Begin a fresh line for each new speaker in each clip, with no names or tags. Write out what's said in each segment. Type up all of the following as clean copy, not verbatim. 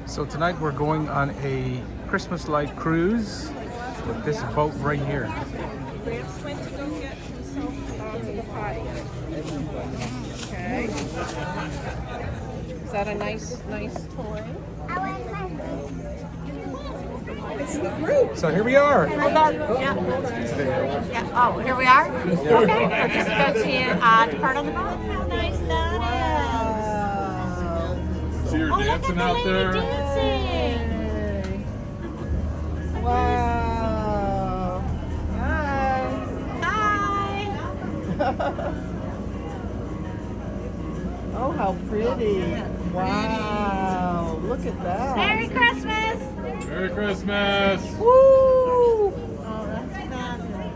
So tonight we're going on a Christmas light cruise with this boat right here.
Gramps went to go get himself onto the patio. Okay. Is that a nice toy? It's the group.
So here we are.
Yeah. Oh, here we are? Okay. We're just about to depart on the boat. How nice that is.
See her dancing out there?
Dancing.
Wow. Hi.
Hi.
Oh, how pretty. Wow. Look at that.
Merry Christmas.
Merry Christmas!
Woo!
Oh, that's fabulous.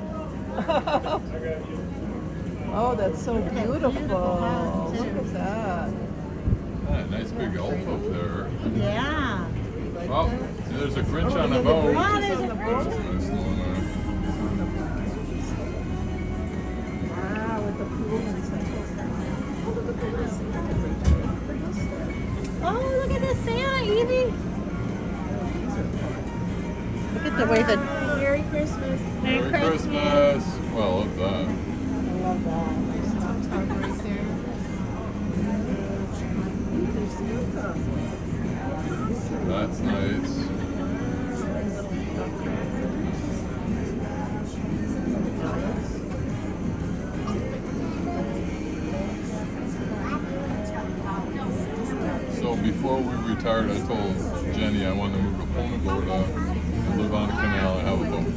Oh, that's so beautiful. Look at that.
Ah, nice big elf up there.
Yeah.
Oh, see, there's a Grinch on a boat.
Oh, there's a
Nice one,
Wow, with the pool inside.
Oh, look at this Santa, Evie. Look at the way the
Merry Christmas.
Merry Christmas! Well, love that.
I love that. There's Tom Tom right there. There's Santa.
That's nice. So before we retired, I told Jenny I wanted to move to Punta Gorda and live on a canal and have a boat.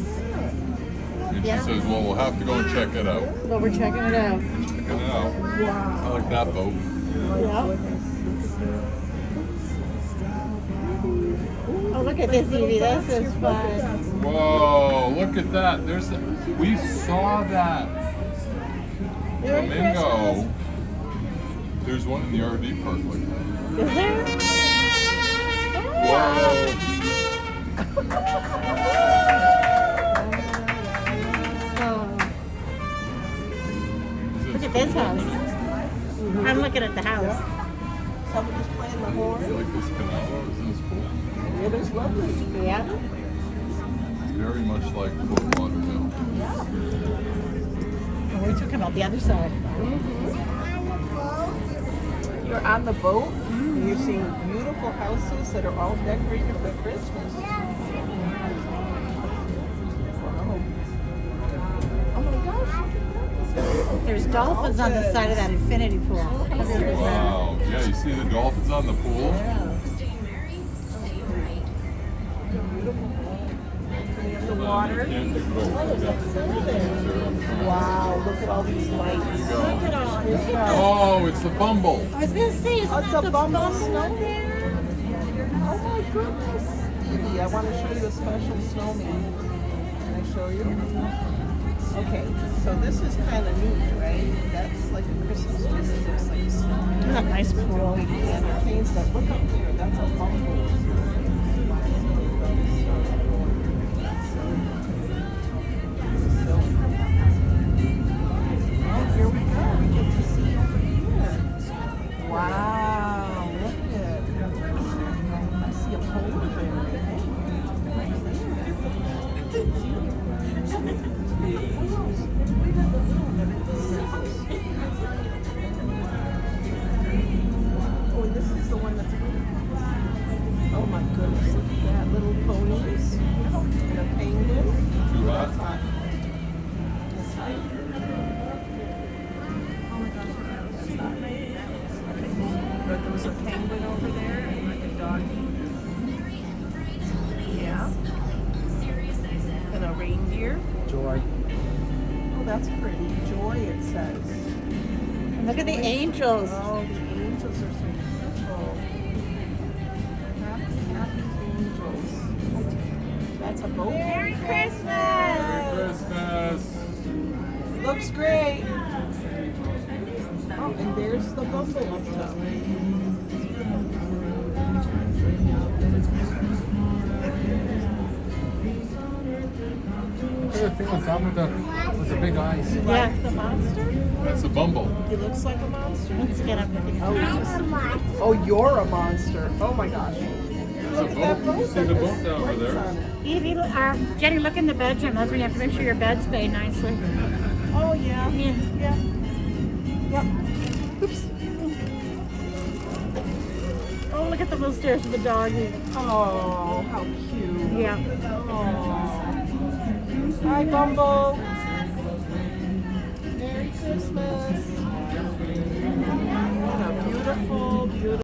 And she says, well, we'll have to go and check it out.
well, we're checking it out.
Check it out. I like that boat.
Yeah. Oh, look at this, Evie. This is fun.
Whoa, look at that. We saw that flamingo. There's one in the RV park like that.
Is there?
Whoa.
Oh, look at this house. I'm looking at the house.
Somebody's playing the horn.
You like this canal? Isn't this cool?
It is lovely.
Yeah.
It's very much like Fort Lauderdale.
Oh, we took him out the other side.
You're on the boat. And you're seeing beautiful houses that are all decorated for Christmas. Wow. Oh my gosh.
There's dolphins on the side of that infinity pool.
Wow. Yeah, you see the dolphins on the pool?
The water. Wow, look at all these lights.
Oh, it's the Bumble.
I was gonna say,
Oh, it's a bumble snowman. Oh my goodness. Evie, I want to show you a special snowman. Can I show you? Okay, so this is kind of neat, right? That's like a Christmas tree that looks like a snowman.
nice pool.
And the canes that look up here, that's a bumble. Oh, here we go. We get to see over here. Wow, look at it. I see a polar bear. Oh, and this is the one that's oh my goodness, look at that. Little ponies and a penguin.
Too hot?
That's hot. That's hot. But there was a penguin over there and like a doggy. Yeah. And a reindeer.
Joy.
Oh, that's pretty. Joy, it says.
And look at the angels.
Oh, the angels are so beautiful. Happy, happy angels. That's a boat.
Merry Christmas.
Merry Christmas.
Looks great. Oh, and there's the bumble up top.
The thing on top with the big eyes.
You
Yeah.
like the monster?
That's a Bumble.
He looks like a monster.
Let's get up with the
Oh, you're a monster. Oh my gosh. Look at that boat.
See the boat down over there?
Evie, Jenny, look in the bedroom. That's when you have to make sure your bed's made nicely.
Oh, yeah.
Yeah.
Yeah. Yep.
Oops. Oh, look at the little stairs for the doggy.
Oh, how cute.
Yeah.
Oh. Hi, Bumble. Merry Christmas. What a beautiful